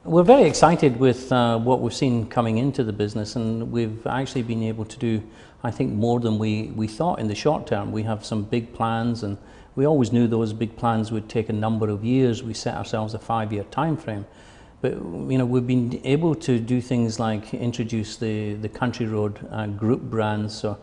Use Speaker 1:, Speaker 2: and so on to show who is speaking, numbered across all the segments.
Speaker 1: We're very excited with what we've seen coming into the business, and we've actually been able to do, I think, more than we thought in the short term. We have some big plans, and we always knew those big plans would take a number of years. We set ourselves a 5-year time frame. But we've been able to do things like introduce the Country Road group brands, so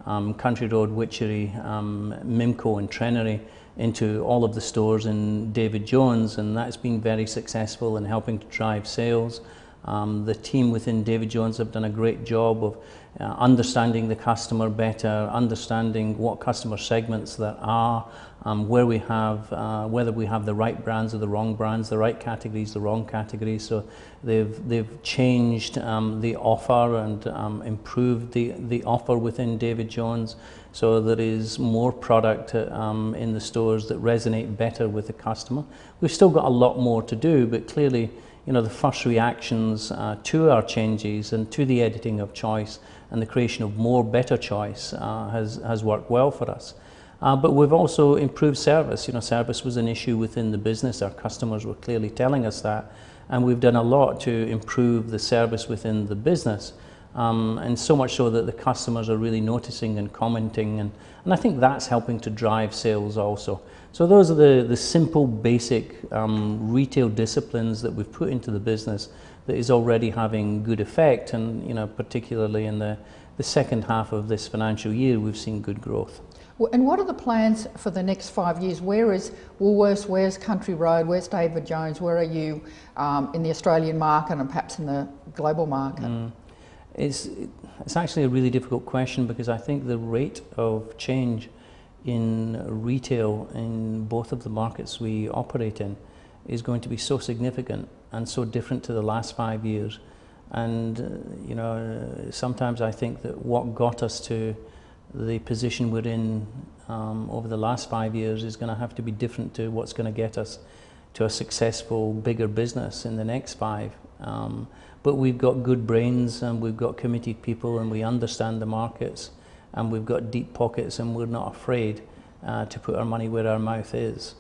Speaker 1: Country Road, Witchery, Mimco and Trenery, into all of the stores in David Jones, and that's been very successful in helping to drive sales. The team within David Jones have done a great job of understanding the customer better, understanding what customer segments there are, where we have, whether we have the right brands or the wrong brands, the right categories, the wrong categories. So they've changed the offer and improved the offer within David Jones. So there is more product in the stores that resonate better with the customer. We've still got a lot more to do, but clearly, the first reactions to our changes and to the editing of choice and the creation of more better choice has worked well for us. But we've also improved service. Service was an issue within the business. Our customers were clearly telling us that, and we've done a lot to improve the service within the business. And so much so that the customers are really noticing and commenting, and I think that's helping to drive sales also. So those are the simple, basic retail disciplines that we've put into the business that is already having good effect, and particularly in the second half of this financial year, we've seen good growth.
Speaker 2: And what are the plans for the next 5 years? Where is Woolworths, where's Country Road, where's David Jones, where are you in the Australian market and perhaps in the global market?
Speaker 1: It's actually a really difficult question, because I think the rate of change in retail in both of the markets we operate in is going to be so significant and so different to the last 5 years. And sometimes I think that what got us to the position we're in over the last 5 years is going to have to be different to what's going to get us to a successful, bigger business in the next 5. But we've got good brains, and we've got committed people, and we understand the markets, and we've got deep pockets, and we're not afraid to put our money where our mouth is.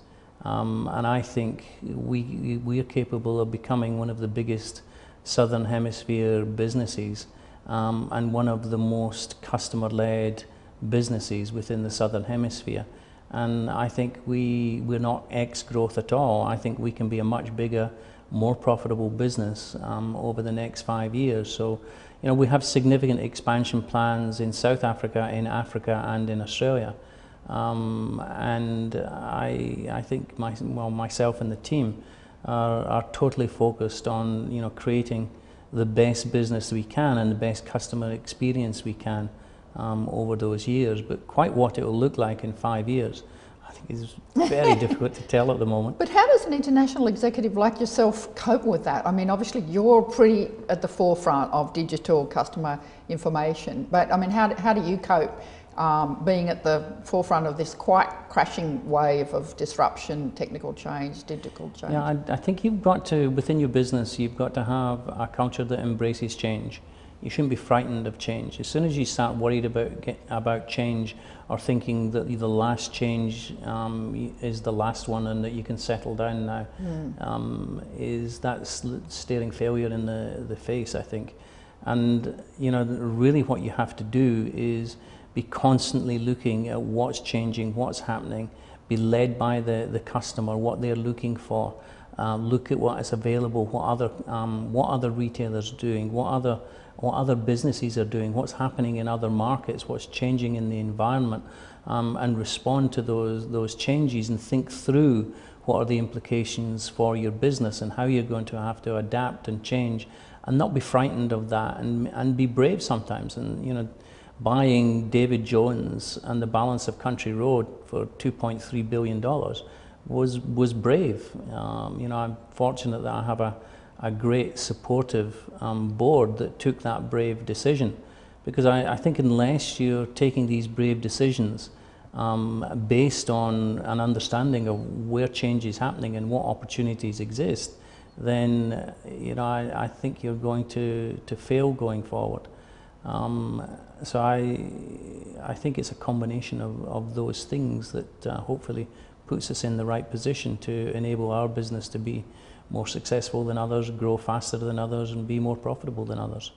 Speaker 1: And I think we are capable of becoming one of the biggest Southern Hemisphere businesses, and one of the most customer-led businesses within the Southern Hemisphere. And I think we're not ex-growth at all. I think we can be a much bigger, more profitable business over the next 5 years. So, we have significant expansion plans in South Africa, in Africa, and in Australia. And I think myself and the team are totally focused on creating the best business we can and the best customer experience we can over those years. But quite what it will look like in 5 years, I think is very difficult to tell at the moment.
Speaker 2: But how does an international executive like yourself cope with that? I mean, obviously you're pretty at the forefront of digital customer information, but I mean, how do you cope being at the forefront of this quite crashing wave of disruption, technical change, digital change?
Speaker 1: Yeah, I think you've got to, within your business, you've got to have a culture that embraces change. You shouldn't be frightened of change. As soon as you start worried about change, or thinking that the last change is the last one and that you can settle down now, that's staring failure in the face, I think. And really what you have to do is be constantly looking at what's changing, what's happening, be led by the customer, what they're looking for, look at what is available, what other retailers are doing, what other businesses are doing, what's happening in other markets, what's changing in the environment, and respond to those changes and think through what are the implications for your business and how you're going to have to adapt and change, and not be frightened of that, and be brave sometimes. And buying David Jones and the balance of Country Road for $2.3 billion was brave. I'm fortunate that I have a great supportive board that took that brave decision, because I think unless you're taking these brave decisions based on an understanding of where change is happening and what opportunities exist, then I think you're going to fail going forward. So I think it's a combination of those things that hopefully puts us in the right position to enable our business to be more successful than others, grow faster than others, and be more profitable than others.